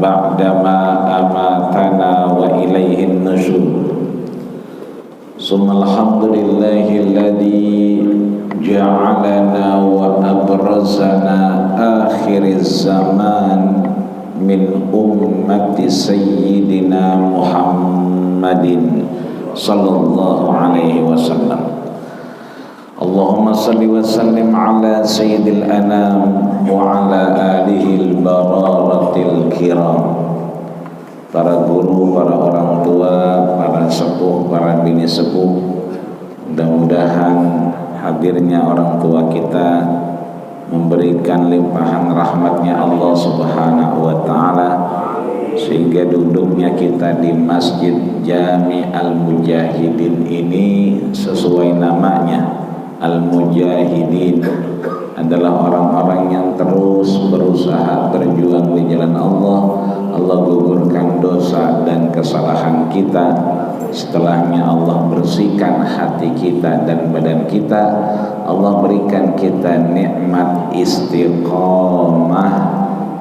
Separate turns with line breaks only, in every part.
بعدما أماتنا وإليه النشور ثم الحمد لله الذي جعلنا وأبرزنا آخر الزمان من أمة سيدنا محمد صلى الله عليه وسلم. اللهم صل وسلم على سيد الأنام وعلى آله البررة الكرام. Para guru, para orang tua, para sepuh, para bini sepuh, mudah-mudahan hadirnya orang tua kita memberikan limpahan rahmatnya Allah Subhanahu wa ta'ala, sehingga duduknya kita di Masjid Jami Al-Mujahidin ini sesuai namanya. Al-Mujahidin adalah orang-orang yang terus berusaha berjuang di jalan Allah. Allah gugurkan dosa dan kesalahan kita, setelahnya Allah bersihkan hati kita dan badan kita. Allah berikan kita nikmat istiqamah,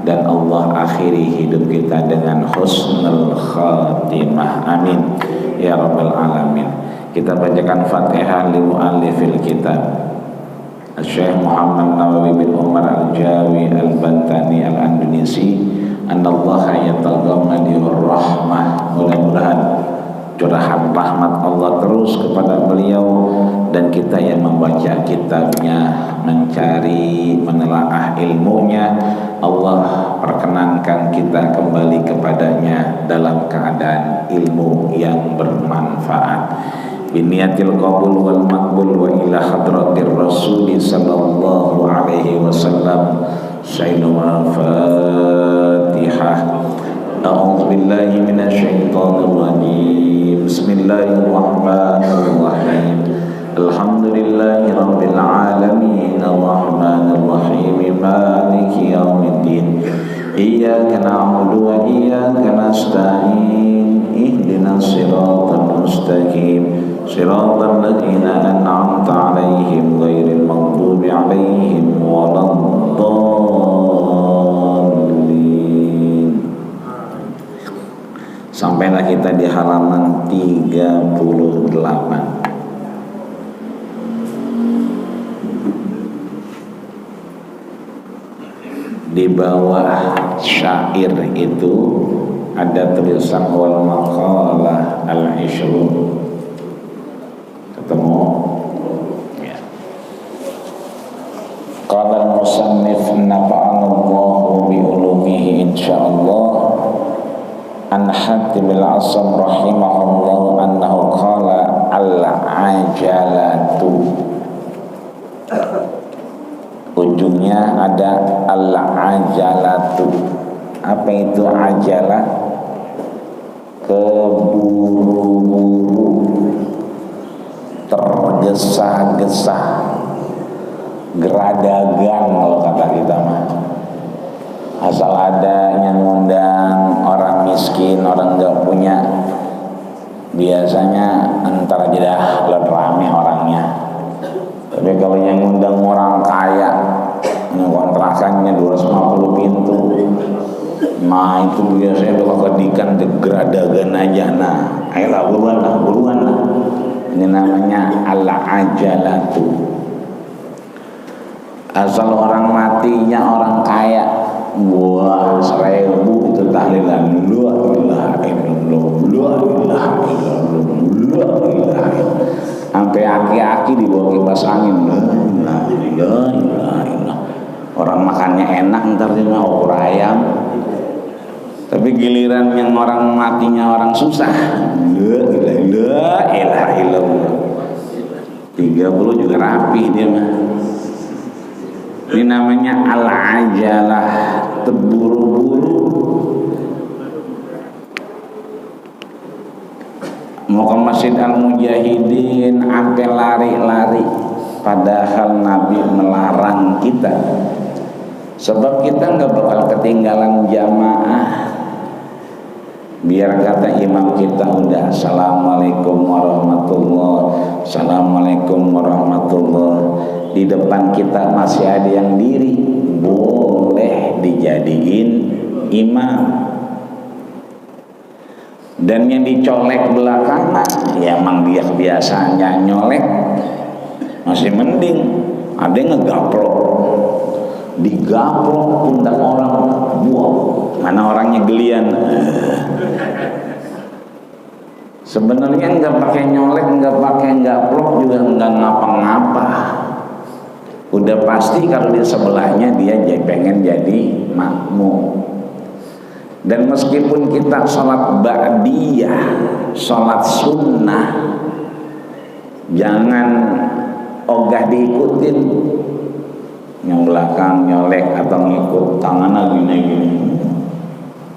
dan Allah akhiri hidup kita dengan husnul khatimah. Amin ya rabbal alamin. Kita bacakan Fatihah li muallifil kitab Syekh Muhammad Nawawi bin Umar Al-Jawi Al-Bantani Al-Andunisi, anallaha yataghammadi rahmah. Mudah-mudahan curahan rahmat Allah terus kepada beliau dan kita yang membaca kitabnya, mencari menelaah ilmunya. Allah perkenankan kita kembali kepadanya dalam keadaan ilmu yang bermanfaat. Biniyatil qabul wal maqbul wa ila hadratir rasul sallallahu alaihi wasallam. Sayyidul Fatihah. A'udzu billahi minasyaitonir rajim. Bismillahirrahmanirrahim. Alhamdulillahi rabbil alamin arrahmanir rahim maliki yaumiddin. Iyyaka na'budu wa iyyaka nasta'in. Ihdinas siratal mustaqim. Siratal ladzina an'amta 'alaihim ghairil maghdubi 'alaihim waladdallin. Sampailah kita di halaman 38. Di bawah syair itu ada tulisan wal maqalah al-ishrun. Ketemu ya. Qala al-musannif nafa'ana Allahu bi ulumihi insyaallah. An Hatim al-Asam rahimahullah annahu qala al-ajalatu. Ujungnya ada al-ajalatu. Apa itu ajalah? Keburu-buru, tergesa-gesa, geradagan kalau kata kita mah. Asal ada yang ngundang orang miskin, orang nggak punya, biasanya antara jeda rame orangnya. Tapi kalau yang ngundang orang kaya, yang kontrakannya 250 pintu, nah itu biasanya udah kekedikan geradagan aja. Nah, ayolah buruan lah. Ini namanya al-ajalatu. Asal orang matinya orang kaya, gua 1000 itu tahlilan. La ilaha illallah, la ilaha illallah. Sampai aki-aki dibawa kipas angin. La ilaha illallah. Orang makannya enak, ntar dia mau opor ayam. Tapi giliran yang orang matinya orang susah, la ilaha illallah. 30 juga rapih dia mah. Ini namanya al-ajalah, terburu-buru. Mau ke Masjid Al-Mujahidin sampai lari-lari, padahal Nabi melarang kita. Sebab kita nggak bakal ketinggalan jamaah. Biar kata imam kita udah assalamualaikum warahmatullah, assalamualaikum warahmatullah, di depan kita masih ada yang diri, boleh dijadiin imam. Dan yang dicolek belakangan ya emang dia kebiasaannya nyolek, masih mending. Ada yang ngegaplok, digaplok pundak orang, buang, mana orangnya gelian. Sebenarnya nggak pakai nyolek, nggak pakai gaplok juga nggak ngapa-ngapa. Udah pasti kalau di sebelahnya dia pengen jadi makmum. Dan meskipun kita sholat ba'diyah, sholat sunnah, jangan ogah diikutin. Yang belakang nyolek atau ngikut tangan gini-gini,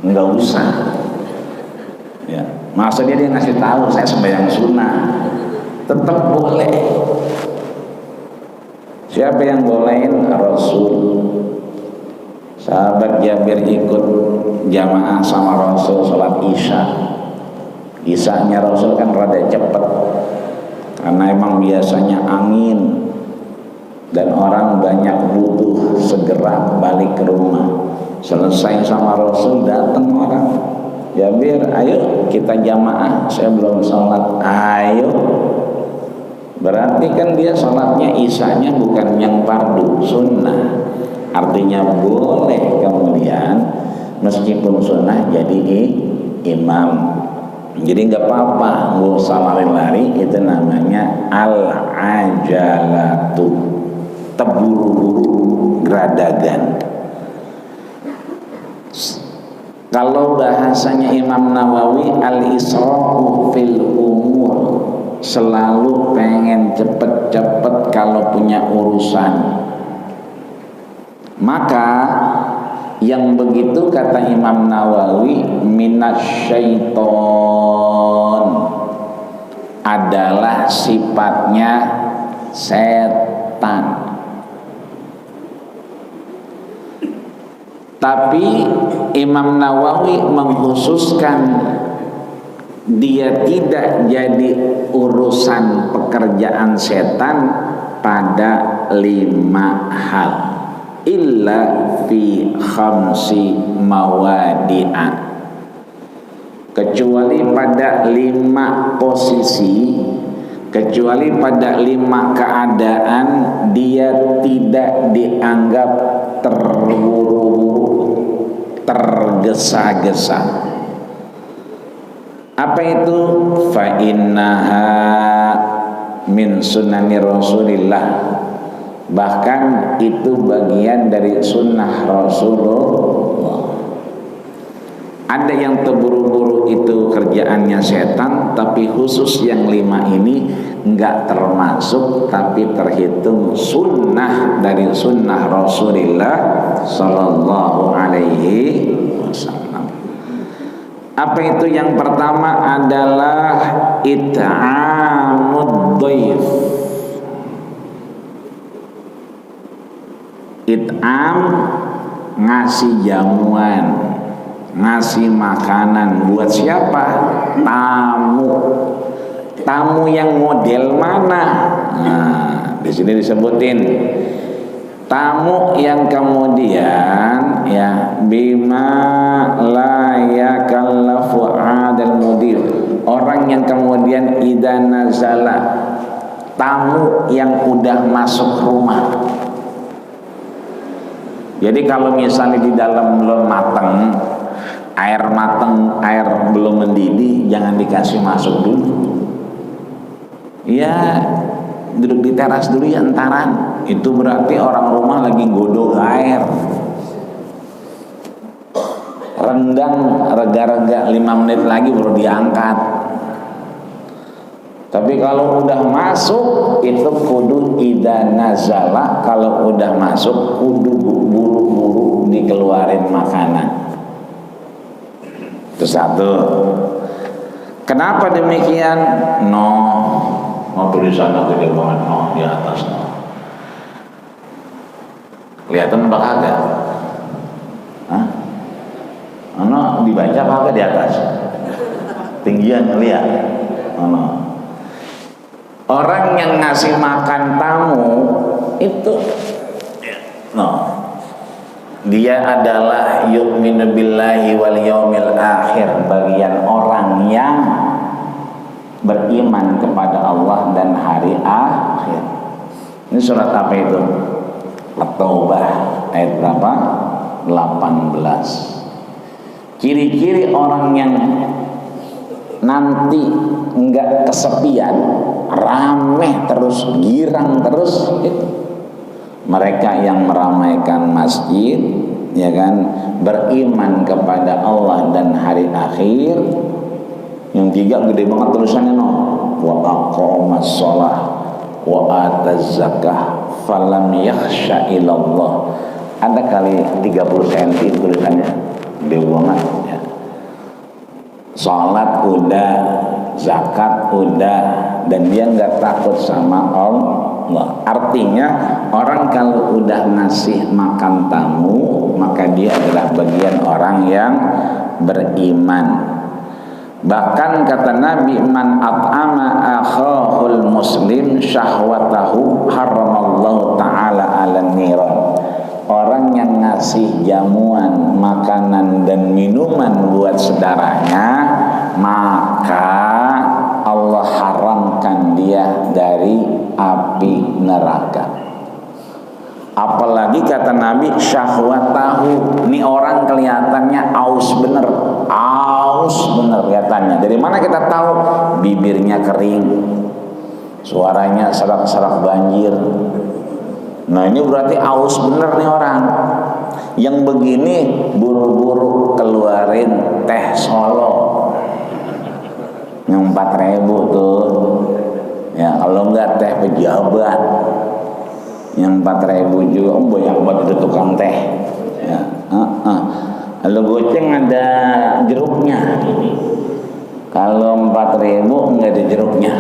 nggak usah. Ya, maksudnya dia ngasih tahu saya sembahyang sunnah, tetap boleh. Siapa yang bolehin? Rasul. Sahabat Jabir ikut jamaah sama Rasul sholat isya. Isyanya Rasul kan rada cepet karena emang biasanya angin dan orang banyak butuh segera balik ke rumah. Selesai sama Rasul datang orang, Jabir, ayo kita jamaah, saya belum sholat. Ayo. Berarti kan dia sholatnya isyanya bukan yang fardu, sunnah. Artinya boleh kemudian meskipun sunnah jadi imam. Jadi nggak apa-apa, nggak usah lari-lari. Itu namanya al-ajalatu, terburu-buru, geradagan. Kalau bahasanya Imam Nawawi, al-isra'u fil umur, selalu pengen cepet-cepet kalau punya urusan. Maka yang begitu kata Imam Nawawi, minasyaiton, adalah sifatnya setan. Tapi Imam Nawawi mengkhususkan dia tidak jadi urusan pekerjaan setan pada 5 hal. Illa fi khamsi mawadi'a, kecuali pada 5 posisi, kecuali pada 5 keadaan dia tidak dianggap terburu-buru, tergesa-gesa. Apa itu? Fa innaha min sunani Rasulillah, bahkan itu bagian dari sunnah Rasulullah. Ada yang terburu-buru itu kerjaannya setan, tapi khusus yang 5 ini enggak termasuk, tapi terhitung sunnah dari sunnah Rasulullah Sallallahu Alaihi Wasallam. Apa itu? Yang pertama adalah it'amud dhaif. It'am, ngasih jamuan, ngasih makanan. Buat siapa? Tamu. Tamu yang model mana? Nah, di sini disebutin tamu yang kemudian ya bima la yakallafu adal mudir, orang yang kemudian idza nazala, tamu yang udah masuk rumah. Jadi kalau misalnya di dalam belum mateng, air belum mendidih, jangan dikasih masuk dulu. Ya duduk di teras dulu ya entaran. Itu berarti orang rumah lagi godok air. Rendang rega-rega 5 menit lagi baru diangkat. Tapi kalau udah masuk itu kudu idza nazala, kalau udah masuk kudu buru-buru dikeluarin makanan. Itu satu. Kenapa demikian? Mau tulisannya gede banget, di atas. Kelihatan apa kagak? Hah? Dibaca apa kagak di atas? Tinggian ngeliat. Orang yang ngasih makan tamu itu dia adalah yu'minu billahi wal yaumil akhir, bagian orang yang beriman kepada Allah dan hari akhir. Ini surat apa itu? At-Taubah ayat berapa? 18. Ciri-ciri orang yang nanti enggak kesepian, rame terus, girang terus, itu mereka yang meramaikan masjid, ya kan, beriman kepada Allah dan hari akhir. Yang tiga gede banget tulisannya, no, wa aqamas shalah wa ataz zakah falam yakhsha illallah. Ada kali 30 cm tulisannya, gede banget ya. Salat udah, zakat udah, dan dia nggak takut sama Allah. Artinya orang kalau udah ngasih makan tamu, maka dia adalah bagian orang yang beriman. Bahkan kata Nabi, man at'ama akhahul muslim syahwatahu haramallahu ta'ala ala niran. Orang yang ngasih jamuan, makanan dan minuman buat saudaranya, maka Allah haramkan dia dari api neraka. Apalagi kata Nabi, syahwatahu, ini orang kelihatannya aus bener kelihatannya. Dari mana kita tahu? Bibirnya kering, suaranya serak-serak banjir. Nah ini berarti aus bener nih orang. Yang begini buru-buru keluarin teh Solo yang 4.000 tuh ya, kalau enggak teh pejabat yang 4.000 juga. Banyak banget itu tukang teh ya. Kalau goceng ada jeruknya, kalau 4.000 enggak ada jeruknya.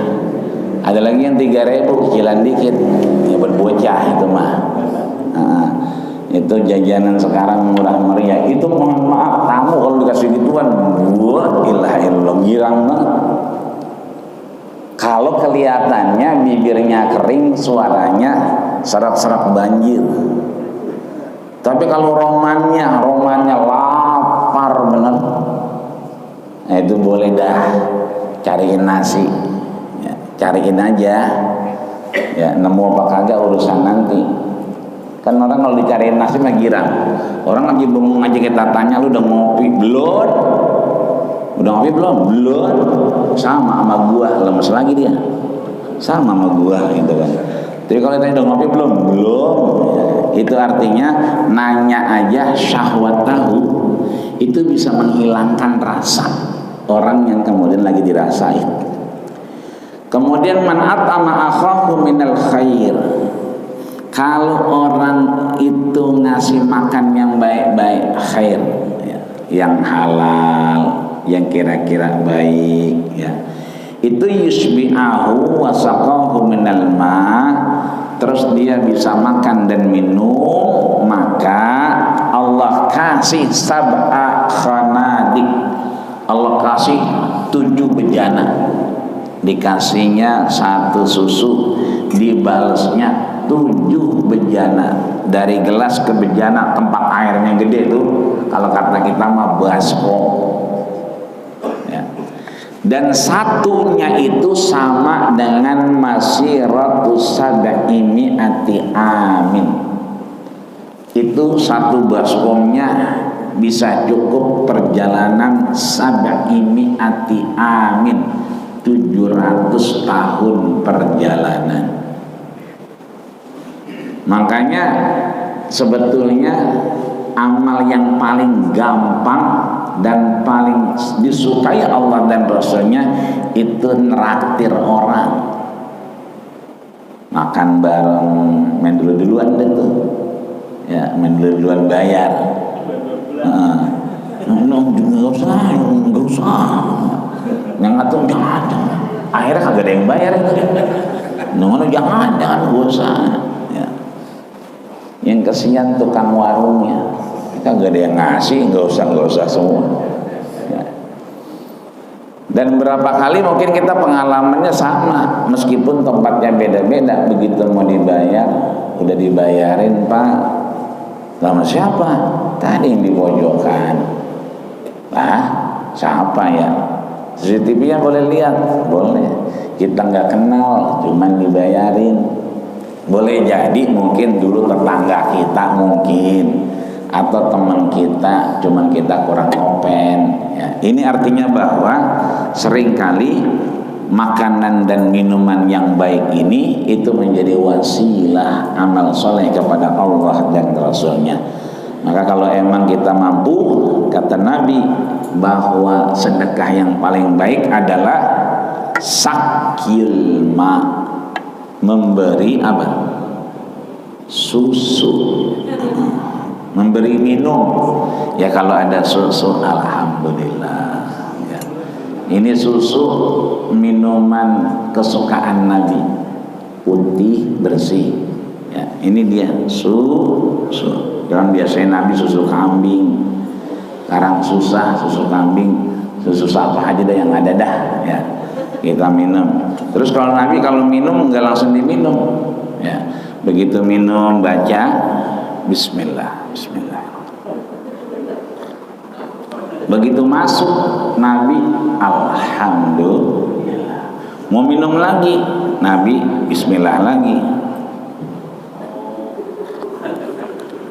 Ada lagi yang 3.000 kecilan dikit, ya buat bocah itu mah. Itu jajanan sekarang murah meriah. Itu mohon maaf, tamu kalau dikasih gituan, wah ilah ilah, girang banget. Kalau kelihatannya bibirnya kering, suaranya serak-serak banjir. Tapi kalau romannya lapar bener, nah itu boleh dah, cariin nasi. Cariin aja ya, nemu apa kagak urusan nanti. Kan orang kalau dicariin nasi mah girang. Orang lagi bengong aja kita tanya, lu udah ngopi belum? Udah ngopi belum? Belum. Sama gua, lemes lagi dia. Sama gua gitu kan. Jadi kalau tanya udah ngopi belum? Belum ya. Itu artinya nanya aja syahwat tahu, itu bisa menghilangkan rasa orang yang kemudian lagi dirasain. Kemudian man at'ama akhahu minal khair. Kalau orang itu ngasih makan yang baik-baik, khair ya, yang halal, yang kira-kira baik ya, itu yusbi'ahu wa saqahu minal ma', terus dia bisa makan dan minum, maka Allah kasih sab'a khanadik, Allah kasih 7 bejana. Dikasihnya 1 susu, dibalasnya 7 bejana. Dari gelas ke bejana, tempat airnya gede tuh, kalau kata kita mah baskom ya. Dan satunya itu sama dengan masiratus sab'i mi'ati amin. Itu 1 baskomnya bisa cukup perjalanan sab'i mi'ati amin, 700 tahun perjalanan. Makanya sebetulnya amal yang paling gampang dan paling disukai Allah dan Rasulnya itu neraktir orang. Makan bareng, main dulu-duluan deh tuh ya, main dulu-duluan bayar. Nggak usah yang ngatur jangan. Akhirnya kagak ada yang bayar itu. Jangan gak usah ya. Yang kesian tukang warungnya, kagak ada yang ngasih, nggak usah semua ya. Dan berapa kali mungkin kita pengalamannya sama, meskipun tempatnya beda-beda, begitu mau dibayar, udah dibayarin Pak, sama siapa? Tadi yang di pojokan. Siapa ya? CCTV-nya boleh lihat, boleh. Kita nggak kenal, cuman dibayarin. Boleh jadi mungkin dulu tetangga kita mungkin, atau teman kita, cuman kita kurang open. Ya. Ini artinya bahwa seringkali makanan dan minuman yang baik ini itu menjadi wasilah amal soleh kepada Allah dan Rasulnya. Maka kalau emang kita mampu, kata Nabi, bahwa sedekah yang paling baik adalah sakil ma, memberi apa? Susu, memberi minum. Ya kalau ada susu, alhamdulillah. Ya. Ini susu minuman kesukaan Nabi, putih bersih. Ya, ini dia susu. Jangan biasanya Nabi susu kambing, sekarang susah susu kambing, susu apa aja dah yang ada dah. Ya, kita minum. Terus kalau Nabi kalau minum nggak langsung diminum. Ya, begitu minum baca Bismillah, Bismillah. Begitu masuk Nabi alhamdulillah. Mau minum lagi Nabi Bismillah lagi.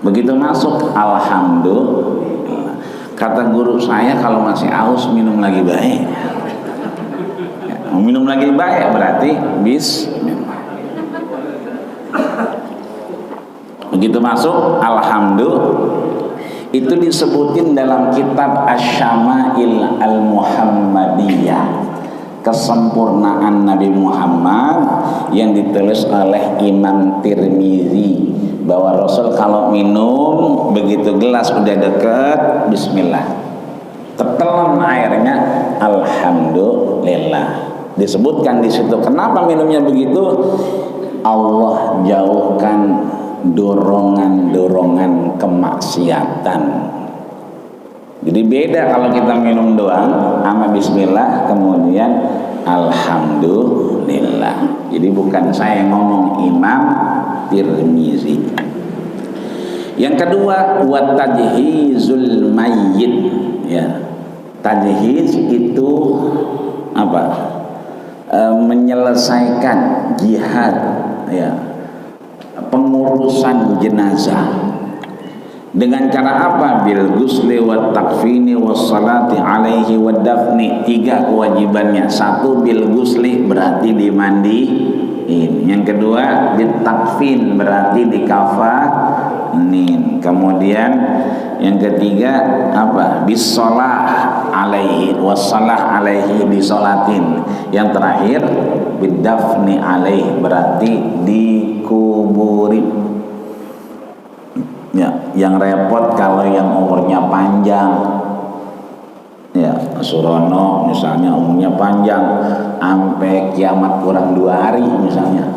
Begitu masuk alhamdulillah. Kata guru saya kalau masih aus minum lagi baik. Ya, mau minum lagi baik berarti Bismillah. Begitu masuk alhamdulillah. Itu disebutin dalam kitab Asy-Syama'il Al-Muhammadiyah, kesempurnaan Nabi Muhammad, yang ditulis oleh Imam Tirmizi, bahwa Rasul kalau minum begitu gelas udah deket Bismillah, tetelan airnya alhamdulillah. Disebutkan di situ kenapa minumnya begitu. Allah jauhkan dorongan-dorongan kemaksiatan. Jadi beda kalau kita minum doang sama Bismillah kemudian alhamdulillah. Jadi bukan saya yang ngomong, Imam Tirmizi. Yang kedua, wa tajhizul mayyit. Ya, tajhiz itu apa? Menyelesaikan jihad, ya, pengurusan jenazah. Dengan cara apa? Bil ghusli wa takfini wa salati alaihi wa dafni. 3 kewajibannya. 1 bil ghusli berarti dimandiin. Yang kedua bil takfin berarti dikafanin. Kemudian yang ketiga apa? Bis shalah alaihi wassalah alaihi, disolatin. Yang terakhir bid dafni alaihi berarti dikuburin. Ya, yang repot kalau yang umurnya panjang. Ya, Surono misalnya umurnya panjang sampai kiamat kurang 2 hari misalnya.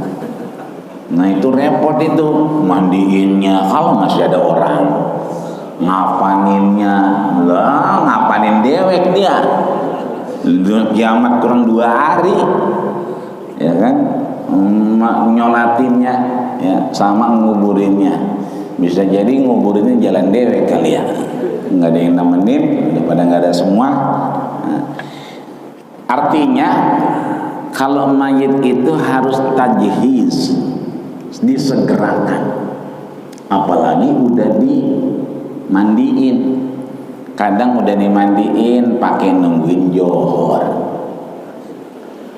Nah itu repot itu, mandiinnya kalau masih ada orang, ngapaninnya, lah ngapanin dewek dia. Kiamat kurang 2 hari, ya kan? Nyolatinnya, ya, sama nguburinnya. Bisa jadi nguburinnya jalan dewek kali ya, nggak ada yang nemenin, daripada nggak ada semua. Nah, artinya kalau mayit itu harus tajhiz, disegerakan. Apalagi udah dimandiin. Kadang udah dimandiin pakai nungguin johor.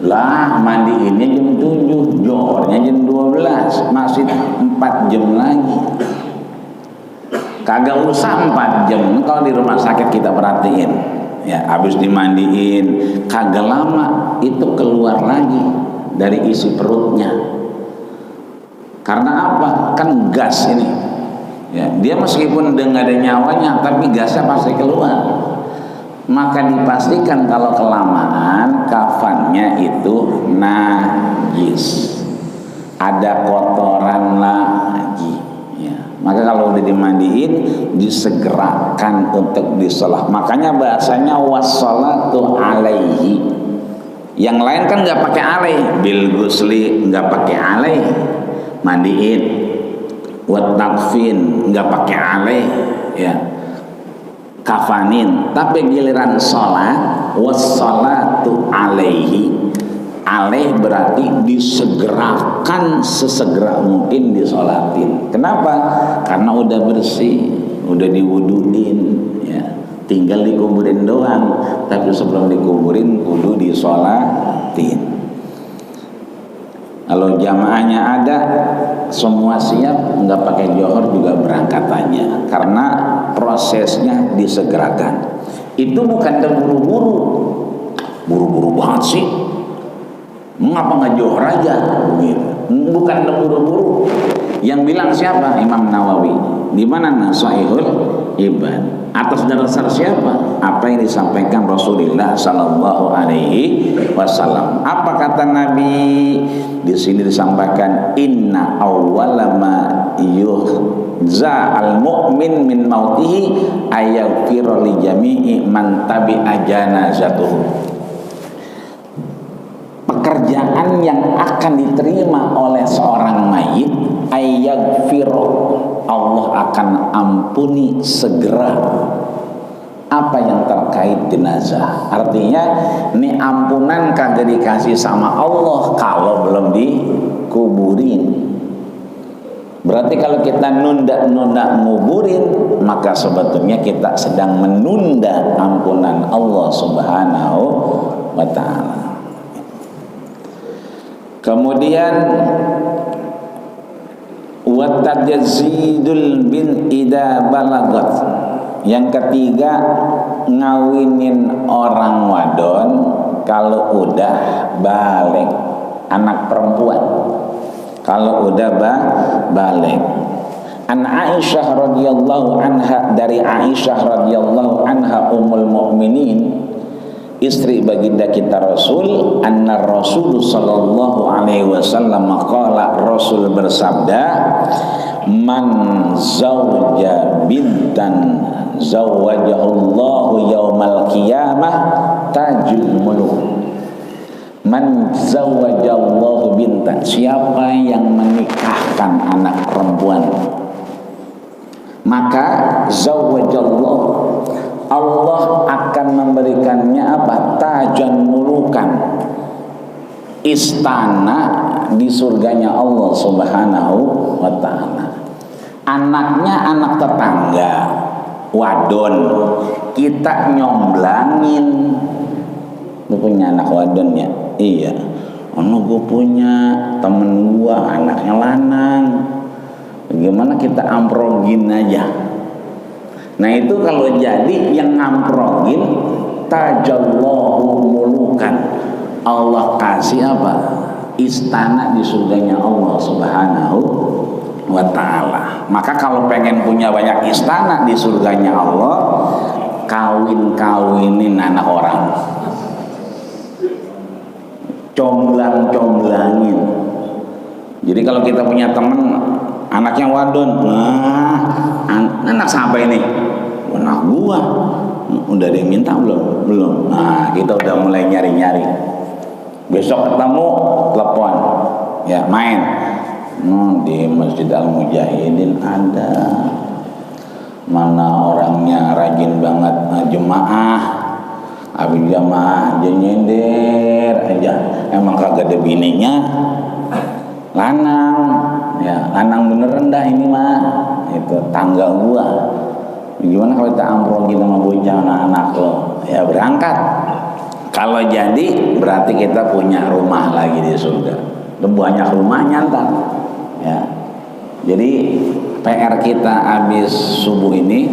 Lah mandiinnya jam 7, johornya jam 12, masih 4 jam lagi. Kagak usah 4 jam kalau di rumah sakit kita perhatiin. Ya, habis dimandiin kagak lama itu keluar lagi dari isi perutnya. Karena apa? Kan gas ini. Ya, dia meskipun udah nggak ada nyawanya, tapi gasnya pasti keluar. Maka dipastikan kalau kelamaan kafannya itu najis, ada kotoran lagi. Ya. Maka kalau udah dimandiin, disegerakan untuk disolah. Makanya bahasanya wassalatu alaihi. Yang lain kan nggak pakai alaih, bil ghusli nggak pakai alaih, mandiin. Wat takfin nggak pakai alaih, ya, kafanin. Tapi giliran sholat wassalatu alaihi. Alaih berarti disegerakan sesegera mungkin disolatin. Kenapa? Karena udah bersih, udah diwuduin, ya. Tinggal dikuburin doang. Tapi sebelum dikuburin kudu disolatin. Kalau jamaahnya ada, semua siap, nggak pakai johor juga berangkatannya. Karena prosesnya disegerakan. Itu bukan terburu-buru, buru-buru banget sih. Mengapa nggak johor aja? Begitu. Bukan buru-buru. Yang bilang siapa? Imam Nawawi. Di mana Sahihul Ibad? Atas dasar siapa? Apa yang disampaikan Rasulullah Sallallahu Alaihi Wasallam. Apa kata Nabi? Di sini disampaikan inna awwala ma yuhza al mu'min min mautihi ayaghfira li jami'i man tabi'a janazatuhu. Pekerjaan yang akan diterima oleh seorang mayit ayaghfira, Allah akan ampuni segera apa yang terkait jenazah. Artinya ini ampunan kagak dikasih sama Allah kalau belum dikuburin. Berarti kalau kita nunda-nunda nguburin, maka sebetulnya kita sedang menunda ampunan Allah Subhanahu wa ta'ala. Kemudian wa tajzidul bin ida balagat. Yang ketiga, ngawinin orang wadon kalau udah balik, anak perempuan kalau udah balik. An Aisyah radhiyallahu anha, dari Aisyah radhiyallahu anha ummul mukminin, istri baginda kita Rasul, anna Rasul sallallahu alaihi wasallam qala, Rasul bersabda, man zawja bintan zawwajahullahu yaumal qiyamah tajul muluk. Man zawwajallahu bintan, siapa yang menikahkan anak perempuan, maka zawwajallahu, Allah akan memberikannya apa? Tajan mulukan, istana di surganya Allah Subhanahu wa ta'ala. Anaknya anak tetangga, wadon, kita nyomblangin. Lu punya anak wadon ya? Iya. Gue punya temen gue anaknya lanang. Bagaimana kita amprogin aja? Nah itu kalau jadi yang ngamprogin, tajallahu mulukan, Allah kasih apa? Istana di surganya Allah Subhanahu wa ta'ala. Maka kalau pengen punya banyak istana di surganya Allah, kawin-kawinin anak orang, comblang-comblangin. Jadi kalau kita punya temen anaknya wadon, nah anak siapa ini? Anak gua. Udah ada yang minta belum? Belum. Nah kita udah mulai nyari-nyari. Besok ketemu, telepon, ya main. Di Masjid Al Mujahidin ada. Mana orangnya rajin banget jemaah. Habis jemaah aja nyender aja. Emang kagak ada bininya. Lanang, ya lanang beneran dah ini mah. Itu tangga gua. Gimana kalau kita amprogin sama bocah anak-anak lo? Ya berangkat. Kalau jadi berarti kita punya rumah lagi di surga. Banyak rumahnya ntar. Ya. Jadi PR kita habis subuh ini,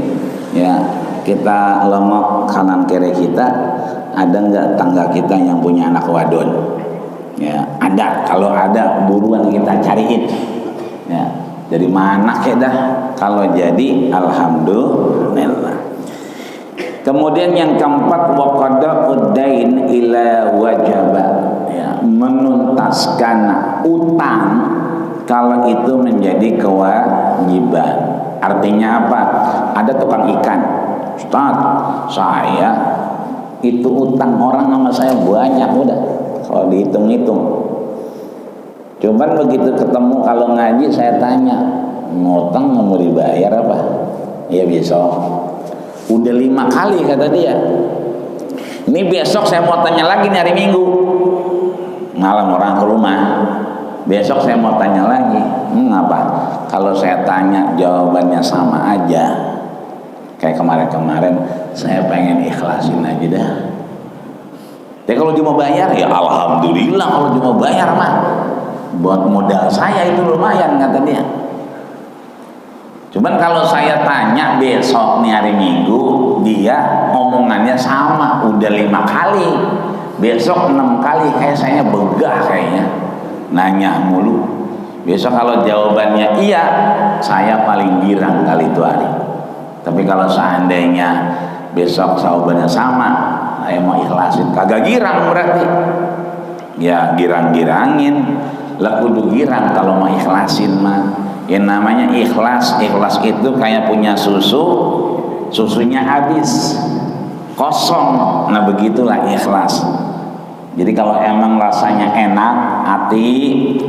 ya kita lengok kanan kiri kita, ada nggak tangga kita yang punya anak wadon? Ya ada. Kalau ada buruan kita cariin. Ya. Dari mana dah? Kalau jadi alhamdulillah. Kemudian yang keempat, waqada'ud dain ila wajaba, ya, menuntaskan utang kalau itu menjadi kewajiban. Artinya apa? Ada tukang ikan, Ustaz, saya itu utang orang sama saya banyak udah kalau dihitung-hitung. Cuman begitu ketemu kalau ngaji saya tanya, ngutang mau dibayar apa? Ya besok. Udah 5 kali kata dia. Ini besok saya mau tanya lagi nih hari Minggu, malam orang ke rumah. Besok saya mau tanya lagi. Ngapa? Kalau saya tanya jawabannya sama aja kayak kemarin-kemarin, saya pengen ikhlasin aja dah. Tapi kalau dia mau bayar, ya alhamdulillah. Kalau dia mau bayar mah buat modal saya itu lumayan, kata dia. Cuman kalau saya tanya besok nih hari Minggu, dia omongannya sama, udah 5 kali, besok 6 kali, kayak saya begah kayaknya, nanya mulu. Besok kalau jawabannya iya, saya paling girang kali itu hari. Tapi kalau seandainya besok jawabannya sama, saya mau ikhlasin, kagak girang berarti. Ya girang-girangin, lah kudu girang kalau mau ikhlasin mah. Yang namanya ikhlas, ikhlas itu kayak punya susu, susunya habis, kosong. Nah begitulah ikhlas. Jadi kalau emang rasanya enak hati,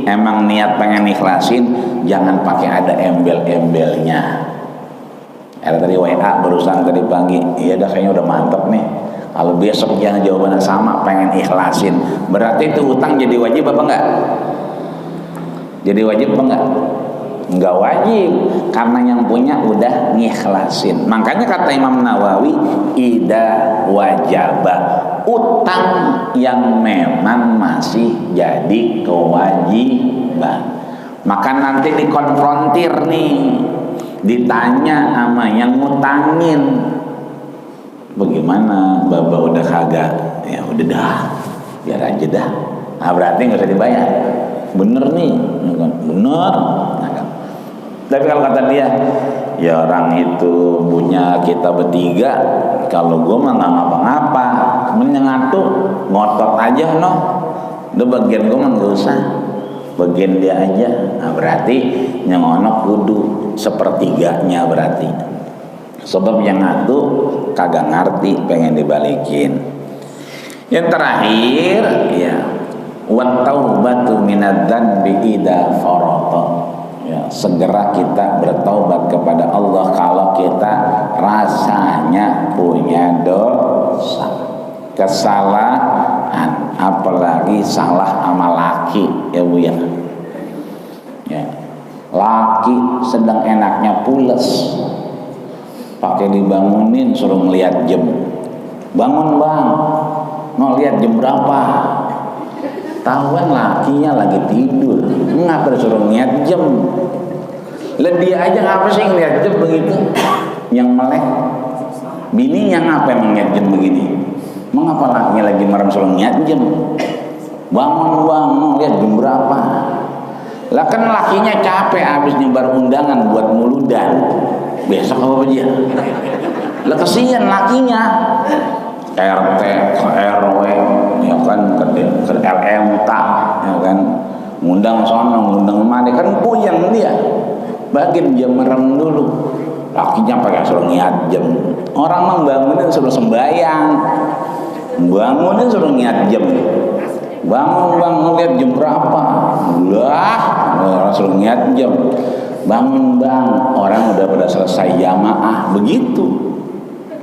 emang niat pengen ikhlasin, jangan pakai ada embel-embelnya. Ada tadi WA barusan tadi pagi, iya dah kayaknya udah mantep nih. Kalau besok jangan jawabannya sama, pengen ikhlasin, berarti itu utang jadi wajib apa enggak? Jadi wajib apa enggak? Enggak wajib, karena yang punya udah ngikhlasin. Makanya kata Imam Nawawi, ida wajaba, utang yang memang masih jadi kewajiban. Maka nanti dikonfrontir nih, ditanya sama yang ngutangin, bagaimana Bapak udah kagak? Ya udah dah, biar aja dah. Nah berarti nggak usah dibayar. Bener nih, bener. Nah, kan. Tapi kalau kata dia, ya orang itu punya kita bertiga, kalau gue mah nggak ngapa-ngapa, menyengatu ngotot aja noh, udah bagian gue mah nggak usah, bagian dia aja. Nah berarti nyengonok kudu sepertiganya berarti, sebab yang ngatu kagak ngerti pengen dibalikin. Yang terakhir ya, wa taubatu minadz-dzanbi idza farata. Ya, segera kita bertaubat kepada Allah kalau kita rasanya punya dosa, kesalahan, apalagi salah sama laki, ya Bu ya. Ya. Laki sedang enaknya pules, pakai dibangunin suruh ngeliat jam. Bangun bang, mau lihat jam berapa? Tahuan lakinya lagi tidur, ngapa disuruh ngeliat jam? Lah dia aja ngapa sih ngeliat jam begitu? Yang melek, bininya ngapa emang ngeliat jam begini? Mengapa lakinya lagi merem suruh ngeliat jam? Bangun bang, mau lihat jam berapa? Lah kan lakinya capek habis nyebar undangan buat muludan, besok apa aja? Lah kesian lakinya, RT, RW, ya kan, ke LMT, ya kan, ngundang sono, ngundang mana, kan puyeng dia, bagian jam merem dulu, lakinya pakai suruh niat jam, orang mah bangunin suruh sembahyang, bangunin suruh niat jam, bangun bang, ngeliat jam berapa, lah, orang suruh niat jam, bangun bang, orang udah pada selesai jamaah, begitu.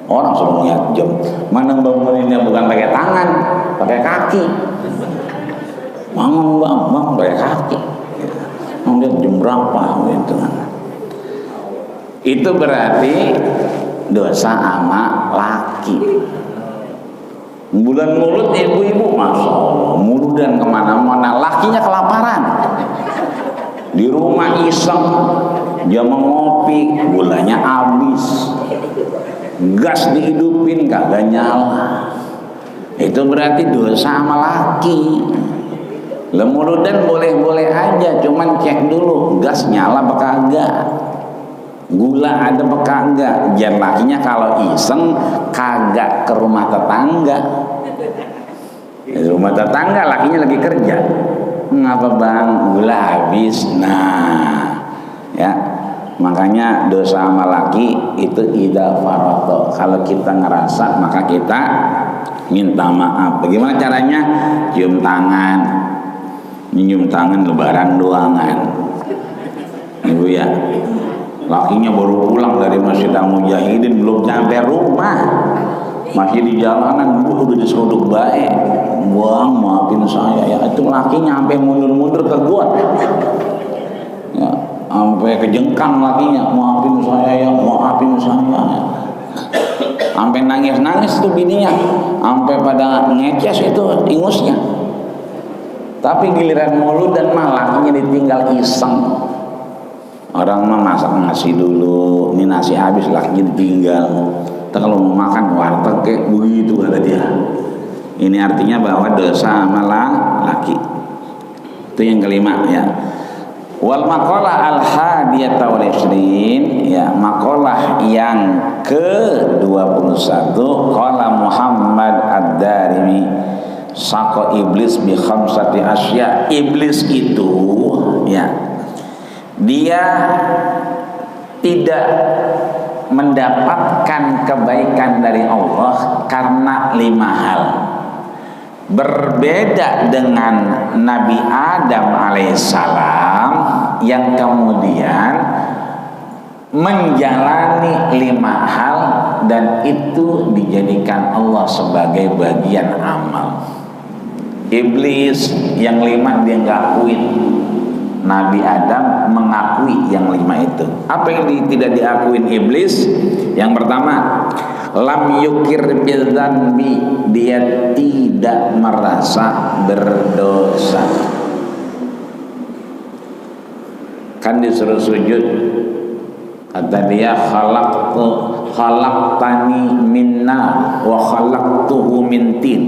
Orang suruh lihat jam, mana banguninnya bukan pakai tangan, pakai kaki. Bangun bang, pakai kaki. Mau lihat jam berapa gitu kan. Itu berarti dosa ama laki. Bulan mulut ibu-ibu, masya Allah, muludan kemana-mana, lakinya kelaparan. Di rumah iseng, dia mau ngopi, gulanya habis. Gas dihidupin kagak nyala, itu berarti dosa sama laki. Lemuludan boleh-boleh aja, cuman cek dulu gas nyala apa kagak, gula ada apa kagak. Jangan lakinya kalau iseng kagak ke rumah tetangga. Di rumah tetangga lakinya lagi kerja, ngapa bang gula habis. Nah ya, makanya dosa sama laki itu idza farata. Kalau kita ngerasa maka kita minta maaf. Bagaimana caranya? Cium tangan, nyium tangan lebaran doangan. Ibu ya, lakinya baru pulang dari Masjid Al Mujahidin, belum sampai rumah masih di jalanan udah diseruduk baik, Bang maafin saya ya. Itu lakinya sampai mundur-mundur ke gua ya, sampai kejengkang lakinya, maafin saya ya, maafin saya ya. Sampai nangis-nangis tuh bininya, sampai pada ngeces itu ingusnya. Tapi giliran mulut dan lakinya ditinggal iseng. Orang mah masak nasi dulu, ini nasi habis lakinya ditinggal. Kalau mau makan warteg kayak begitu kata dia. Ini artinya bahwa dosa malah laki. Itu yang kelima ya. Wal maqalah al hadiyata wal ishrin ya, maqalah yang ke-21 qala Muhammad ad-Darimi saqa iblis bi khamsati asya. Iblis itu ya, dia tidak mendapatkan kebaikan dari Allah karena 5 hal. Berbeda dengan Nabi Adam alaihissalam yang kemudian menjalani 5 hal dan itu dijadikan Allah sebagai bagian amal. Iblis yang 5 dia nggak akuin. Nabi Adam mengakui yang 5 itu. Apa yang tidak diakuin iblis? Yang pertama, lam yukir bil dzanbi, dia tidak merasa berdosa. Kan disuruh sujud, kata dia khalaqtani minna wa khalaqtuhu min tin.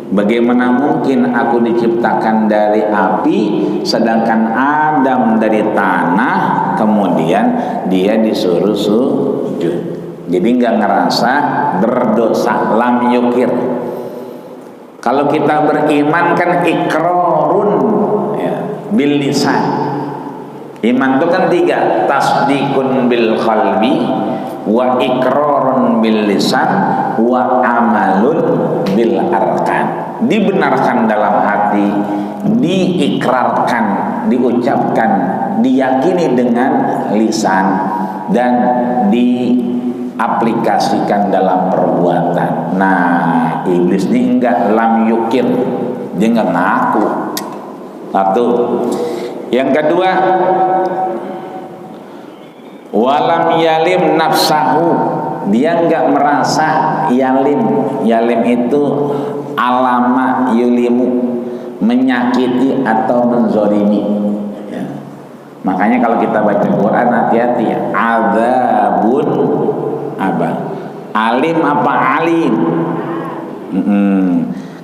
Bagaimana mungkin aku diciptakan dari api sedangkan Adam dari tanah, kemudian dia disuruh sujud. Jadi nggak ngerasa berdosa, lam yukir. Kalau kita beriman kan ikrarun ya, bil lisan. Iman itu kan 3, tasdikun bil qalbi wa ikrarun bil lisan wa amalun bil arkan. Dibenarkan dalam hati, diikrarkan, diucapkan, diyakini dengan lisan dan diaplikasikan dalam perbuatan. Nah, iblis ini enggak, lam yukir, dia enggak ngaku. Satu. Yang kedua, walam yalim nafsahu, dia enggak merasa yalim. Yalim itu alama yulimu, menyakiti atau menzolimi ya. Makanya kalau kita baca Quran hati-hati ya, azabun apa? Alim apa alim?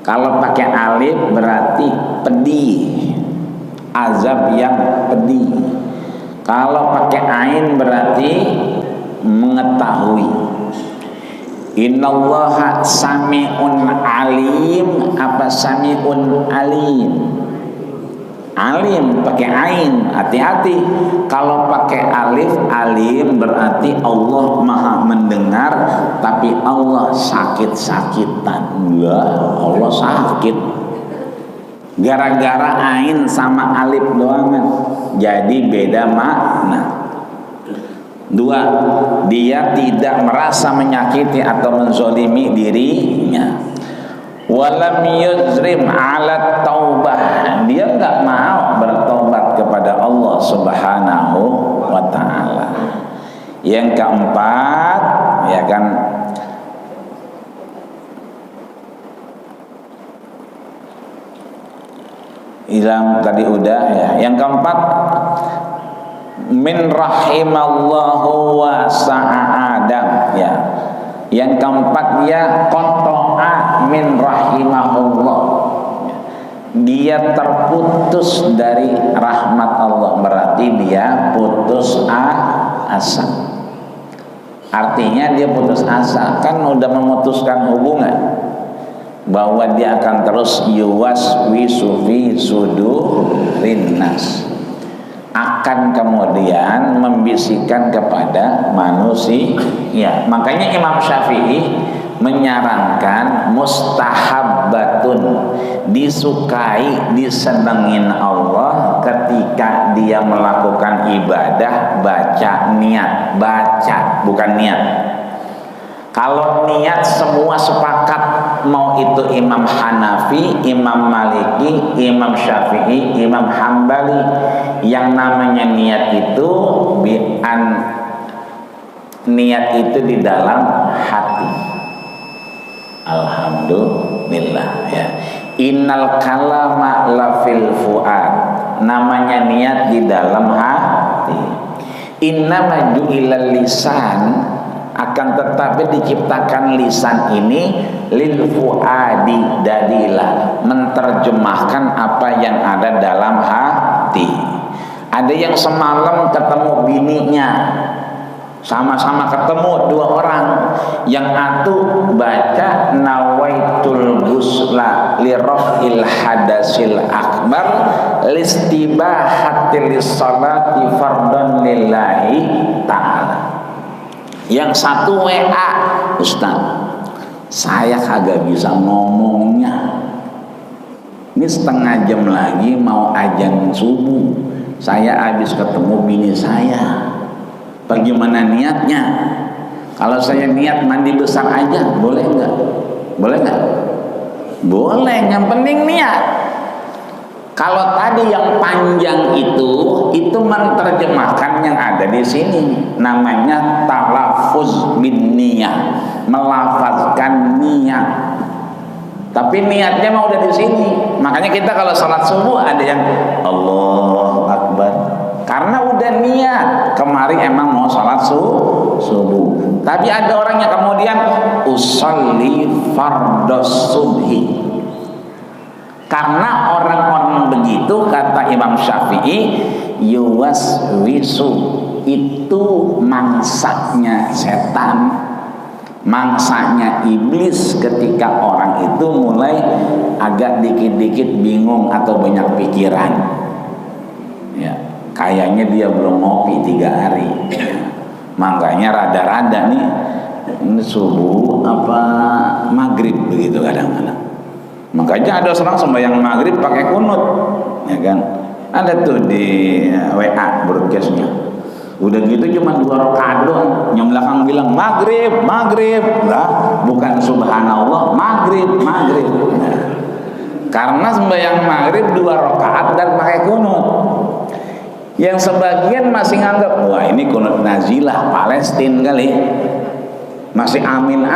Kalau pakai alif berarti pedih, azab yang pedih. Kalau pakai ain berarti mengetahui. Innallaha sami'un alim, apa sami'un alim? Alim pakai ain, hati-hati. Kalau pakai alif alim berarti Allah maha mendengar, tapi Allah sakit-sakitan. Lah, Allah sakit gara-gara ain sama alif doang, jadi beda makna. 2, dia tidak merasa menyakiti atau menzolimi dirinya. Walam yuzrim ala taubah, dia enggak mau bertobat kepada Allah Subhanahu wa ta'ala. Yang keempat ya kan, hilang tadi udah ya. Yang keempat, min rahimallahu wa sa'adam ya. Yang keempat, dia qata'a min rahimahullah, dia terputus dari rahmat Allah, berarti dia putus asa. Artinya dia putus asa, kan udah memutuskan hubungan bahwa dia akan terus yuwaswisu fi sudurin nas, akan kemudian membisikkan kepada manusia ya. Makanya Imam Syafi'i menyarankan mustahabbatun, disukai, disenengin Allah ketika dia melakukan ibadah baca niat, baca bukan niat. Kalau niat semua sepakat, mau itu Imam Hanafi, Imam Maliki, Imam Syafi'i, Imam Hambali, yang namanya niat itu niat itu di dalam hati. Alhamdulillah ya. Innal kalama lafil fuad. Namanya niat di dalam hati. Innama ju'ilal lisan, akan tetapi diciptakan lisan ini lil fuadi, dadilah menterjemahkan apa yang ada dalam hati. Ada yang semalam ketemu bininya, sama-sama ketemu dua orang, yang satu baca nawaitul ghusla li raf'il hadasil akbar listibahatil salati fardhan lillahi ta'ala. Yang satu WA, Ustaz, saya kagak bisa ngomongnya, ini setengah jam lagi mau azan subuh, saya habis ketemu bini saya. Bagaimana niatnya? Kalau saya niat mandi besar aja, boleh nggak? Boleh nggak? Boleh, yang penting niat. Kalau tadi yang panjang itu menerjemahkan yang ada di sini, namanya talaffuz bin niyah, melafazkan niat. Tapi niatnya mau udah di sini. Makanya kita kalau salat subuh ada yang Allahu Akbar, karena udah niat kemarin emang mau salat subuh. Tapi ada orang yang kemudian usolli fardhos subhi. Karena orang-orang begitu, kata Imam Syafi'i, yuwaswisu, itu mangsanya setan, mangsanya iblis ketika orang itu mulai agak dikit-dikit bingung atau banyak pikiran. Ya, kayaknya dia belum ngopi 3 hari, makanya rada-rada nih, ini subuh apa maghrib begitu kadang-kadang. Makanya ada orang sembahyang maghrib pakai kunut, ya kan? Ada tuh di WA broadcastnya. Udah gitu cuma 2 rakaat doang. Yang belakang bilang maghrib, lah, bukan subhanallah, maghrib. Nah, karena sembahyang maghrib 2 rakaat dan pakai kunut. Yang sebagian masih nganggap, wah ini kunut nazilah Palestina kali, masih amin.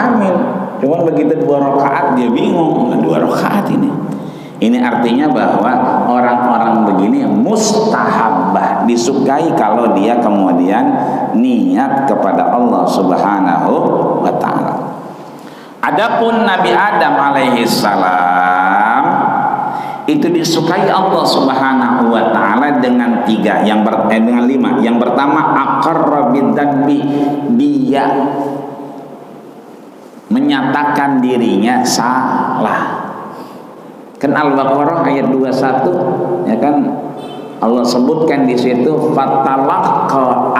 Cuman begitu 2 rakaat dia bingung, 2 rakaat ini. Ini artinya bahwa orang-orang begini mustahabah, disukai kalau dia kemudian niat kepada Allah Subhanahu wa ta'ala. Adapun Nabi Adam alaihi salam itu disukai Allah Subhanahu wa ta'ala dengan 5. Yang pertama, aqarra bidzanbi, dia menyatakan dirinya salah. Kan Al-Baqarah ayat 21, ya kan, Allah sebutkan di situ fatalaqqa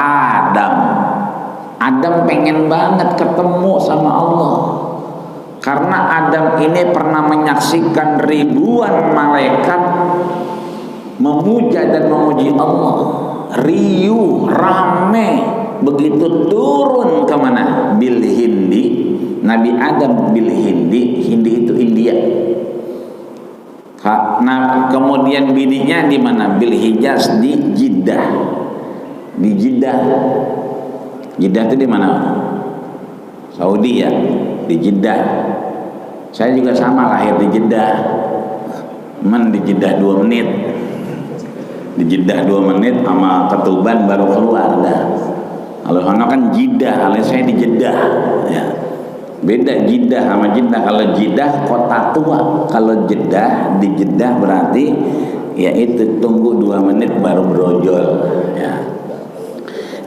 Adam pengen banget ketemu sama Allah, karena Adam ini pernah menyaksikan ribuan malaikat memuja dan memuji Allah, riuh rame. Begitu turun ke mana? Bil Hindi. Nabi Adam bil Hindi itu India. Nah, kemudian bininya di mana? Bil Hijaz, di Jeddah. Di Jeddah. Jeddah itu di mana? Saudi ya, di Jeddah. Saya juga sama, lahir di Jeddah. Di Jeddah 2 menit. Di Jeddah 2 menit sama Ketuban baru keluar dah. Kalau sana kan Jeddah, kalau saya di Jeddah ya. Beda Jeddah sama Jeddah. Kalau Jeddah kota tua, kalau Jeddah, di Jeddah berarti ya itu tunggu 2 menit baru brojol ya.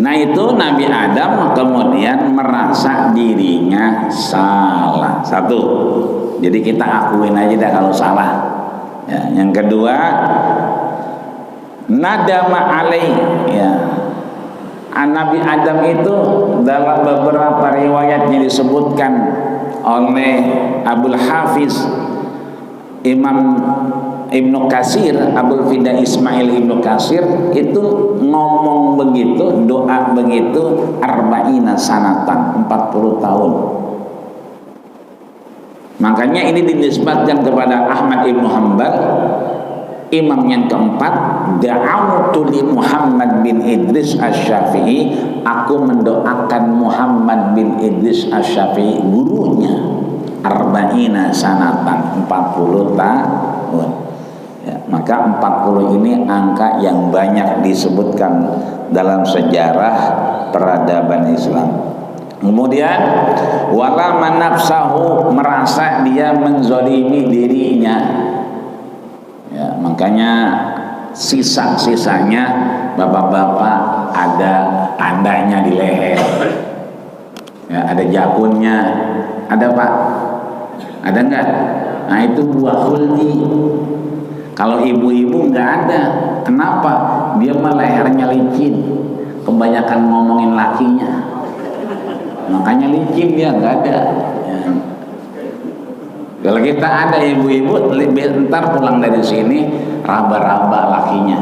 Nah itu Nabi Adam kemudian merasa dirinya salah. 1, jadi kita akuin aja dah kalau salah ya. Yang kedua, nadama alaih ya. Nabi Adam itu dalam beberapa riwayatnya disebutkan oleh Abul Hafiz Imam Ibnu Katsir, Abul Fida Ismail Ibnu Katsir itu ngomong begitu, doa begitu, arba'ina sanatan, 40 tahun Makanya ini dinisbatkan kepada Ahmad ibnu Hanbal, imam yang keempat, da'autu li Muhammad bin Idris Asy-Syafi'i, aku mendoakan Muhammad bin Idris Asy-Syafi'i, gurunya, arba'ina sanatan, 40 tahun. Ya, maka 40 ini angka yang banyak disebutkan dalam sejarah peradaban Islam. Kemudian wala manafsahu, merasa dia menzolimi dirinya. Ya, makanya sisa-sisanya bapak-bapak ada tandanya di leher. Ya, ada jakunnya, ada Pak? Ada enggak? Nah itu buah khuldi. Kalau ibu-ibu enggak ada. Kenapa? Dia mah lehernya licin, kebanyakan ngomongin lakinya. Makanya licin dia, nggak ada ya. Kalau kita ada ibu-ibu ntar pulang dari sini raba-raba lakinya,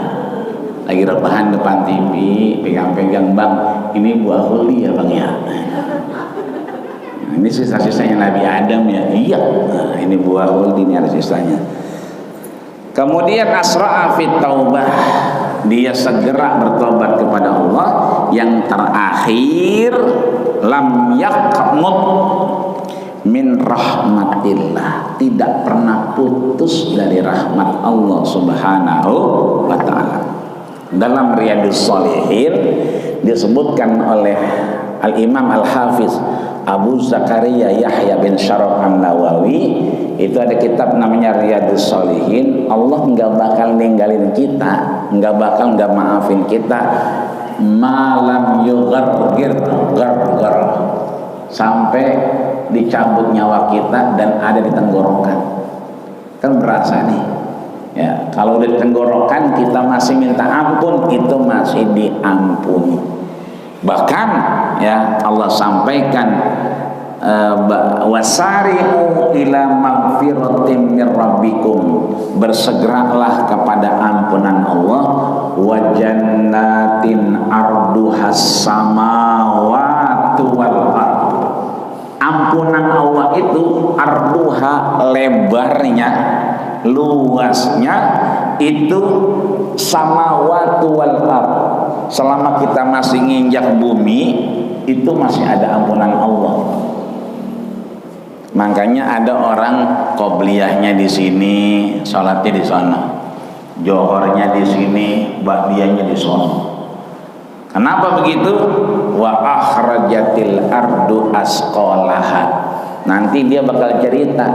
lagi rebahan depan TV, pegang-pegang, bang ini buah khuldi ya bang ya, nah, ini sisa-sisanya Nabi Adam ya, iya, nah, ini buah khuldi, ini ada sisanya. Kemudian asra'a fit taubah, dia segera bertobat kepada Allah. Yang terakhir, lam yaqnut min rahmatillah, tidak pernah putus dari rahmat Allah Subhanahu wa ta'ala. Dalam Riyadhus Shalihin disebutkan oleh Al-Imam Al-Hafiz Abu Zakaria Yahya bin Syaraf An-Nawawi, itu ada kitab namanya Riyadhus Shalihin. Allah nggak bakal ninggalin kita, nggak bakal nggak maafin kita malam yughargir gar sampai dicabut nyawa kita dan ada di tenggorokan. Kan berasa nih ya, kalau di tenggorokan kita masih minta ampun, itu masih diampuni. Bahkan ya Allah sampaikan wasari'u ila magfiratin mir rabbikum, bersegeralah kepada ampunan Allah, wa jannatin arduhas samawati wal ard. Ampunan Allah itu arduha, lebarnya, luasnya itu samawati wal ard. Selama kita masih nginjak bumi, itu masih ada ampunan Allah. Makanya ada orang qobliyahnya di sini, sholatnya di sana, johornya di sini, ba'diyahnya di sana. Kenapa begitu? Wa akhrajatil ardu asqalaha. Nanti dia bakal cerita.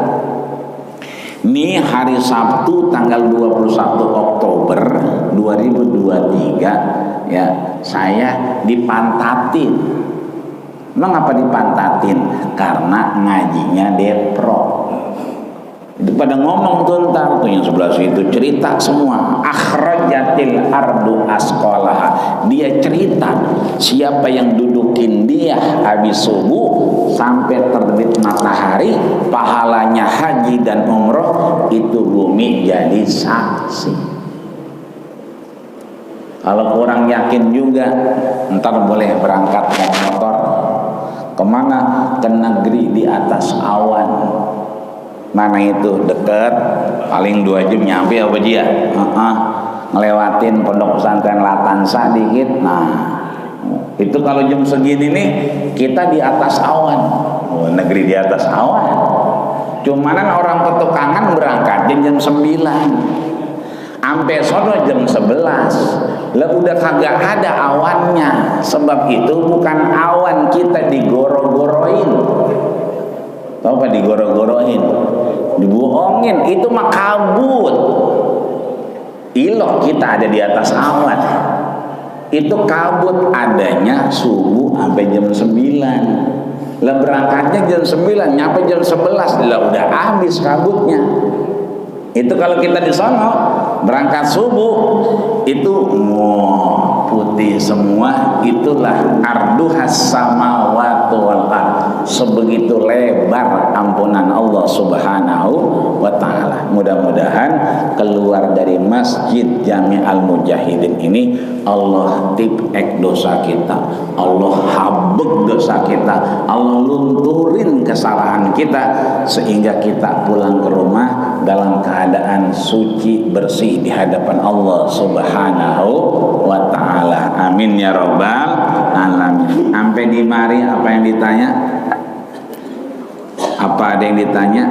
Ini hari Sabtu tanggal 21 Oktober 2023 ya, saya dipantatin. Mengapa dipantatin? Karena ngajinya depro. Itu pada ngomong tuh ntar tuh yang sebelah situ cerita semua. Akhrajatil ardu asqalaha. Dia cerita siapa yang dudukin dia habis subuh sampai terbit matahari, pahalanya haji dan umroh, itu bumi jadi saksi. Kalau kurang yakin juga, ntar boleh berangkat naik motor. Kemana? Ke negeri di atas awan. Mana itu? Dekat, paling 2 jam nyampe apa dia? Ngelewatin pondok pesantren Latansa dikit. Nah, itu kalau jam segini nih kita di atas awan. Oh, negeri di atas awan. Cumanan orang petukangan berangkat jam 9. Sampai sono jam 11. Lah udah kagak ada awannya. Sebab itu bukan awan, kita digoro-goroin. Tahu apa digoro-goroin? Dibohongin, itu mah kabut. Iloh kita ada di atas awan. Itu kabut adanya subuh sampai jam 9. Lah berangkatnya jam 9, nyampe jam 11. Lah udah habis kabutnya. Itu kalau kita di sono berangkat subuh itu putih semua. Itulah arduhas samawati wal ard, sebegitu lebar ampunan Allah Subhanahu wa ta'ala. Mudah-mudahan keluar dari Masjid Jami' Al Mujahidin ini Allah tipek dosa kita, Allah hapus ambek dosa kita, Allah lunturin kesalahan kita, sehingga kita pulang ke rumah dalam keadaan suci bersih di hadapan Allah Subhanahu wa ta'ala. Amin ya rabbal alamin. Sampai di mari apa yang ditanya? Apa ada yang ditanya?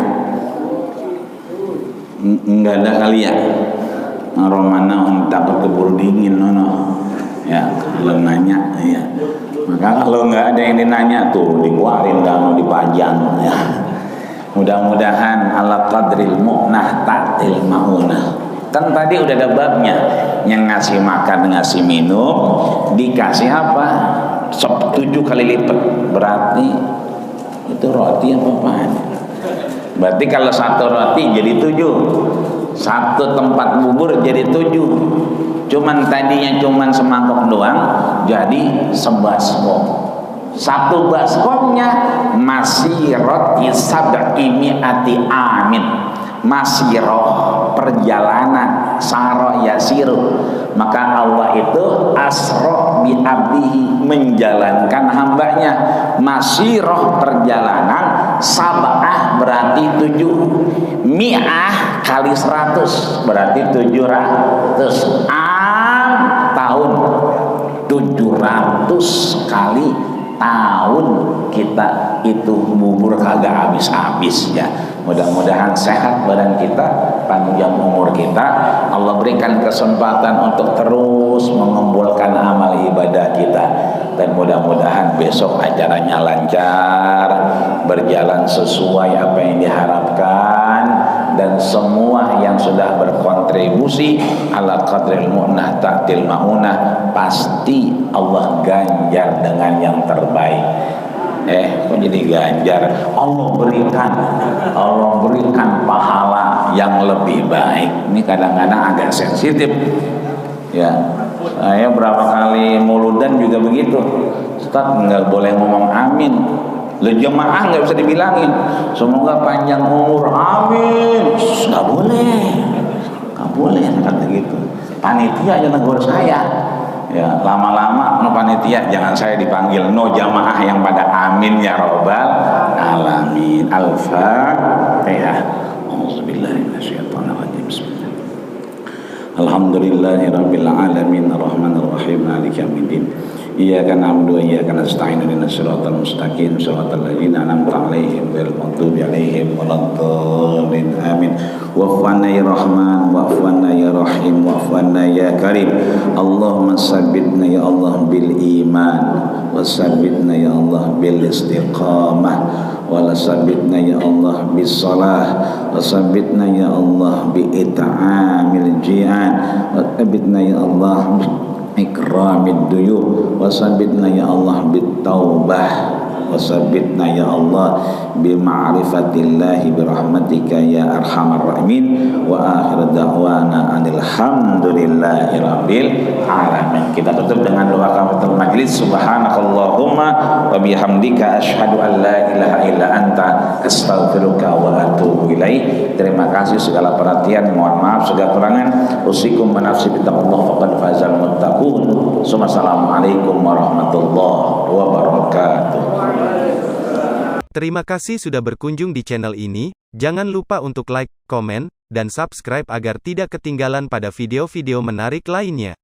Enggak ada kali ya. Romana untuk keburu dingin nono. Ya, kalau nanya ya. Maka kalau enggak ada yang dinanya tuh dikeluarin dan dipajang ya. Mudah-mudahan ala qadril mu'nah ta'til ma'unah. Kan tadi udah ada babnya, yang ngasih makan, ngasih minum, dikasih apa? 7 kali lipat. Berarti itu roti apa apaan? Berarti kalau 1 roti jadi 7, 1 tempat bubur jadi 7. Cuman tadinya cuman semangkok doang, jadi sebaskom. 1 baskomnya masih roti sab'i mi'ati amin. Masyiroh perjalanan, saro yasiru. Maka Allah itu asro bi abdihi, menjalankan hambanya. Masyiroh perjalanan, sab'ah berarti 7, mi'ah kali 100 berarti 700, tahun 700 kali tahun kita itu bubur kagak habis-habis ya. Mudah-mudahan sehat badan kita, panjang umur kita, Allah berikan kesempatan untuk terus mengumpulkan amal ibadah kita, dan mudah-mudahan besok acaranya lancar, berjalan sesuai apa yang diharapkan, dan semua yang sudah berkontribusi ala qadril mu'nah ta'til ma'unah pasti Allah ganjar dengan yang terbaik. Kok jadi ganjar? Allah berikan pahala yang lebih baik. Ini kadang-kadang agak sensitif ya. Saya berapa kali muludan juga begitu, Ustaz nggak boleh ngomong amin. Jemaah nggak bisa dibilangin semoga panjang umur, amin. Nggak boleh kata gitu. Panitia aja negur saya. Ya, lama-lama no panitia jangan saya dipanggil, no jamaah yang pada amin ya robbal alamin. Al-Fatihah. Auzubillahi minasyaitonir rajim. Bismillah. Alhamdulillahirabbil alamin arrahmanir rahim maliki yaumiddin. Iyyaka na'budu wa iyyaka nasta'in ihdinas siratal mustaqim siratal ladzina an'amta 'alaihim ghairil maghdubi 'alaihim waladdallin. Amin. Wa'fu ya Rahman, wa'fu ya Rahim, wa'fu ya Karim. Allahumma sabbitna ya Allah bil iman, wa sabbitna ya Allah bil istiqamah, wa sabbitna ya Allah bis salah, wa sabbitna ya Allah bi it'amil ji'an, wa sabbitna ya Allah ikramid duyub, wasabbitna ya Allah bitaubah, wasabbitna ya Allah bima'rifatillahi birahmatika ya arhamar rahimin. Wa akhir da'wana alhamdulillahi rabbil alamin. Kita tutup dengan doa kafatul majlis. Subhanakallahumma wa bihamdika asyhadu an la ilaha illa anta astaghfiruka wa atubu ilaik. Terima kasih segala perhatian, mohon maaf segala kurangan. Usikum wa nafsi bittaqullah faqad fazal muttaqun. Assalamualaikum warahmatullahi wabarakatuh.
Terima kasih sudah berkunjung di channel ini. Jangan lupa untuk like, komen, dan subscribe agar tidak ketinggalan pada video-video menarik lainnya.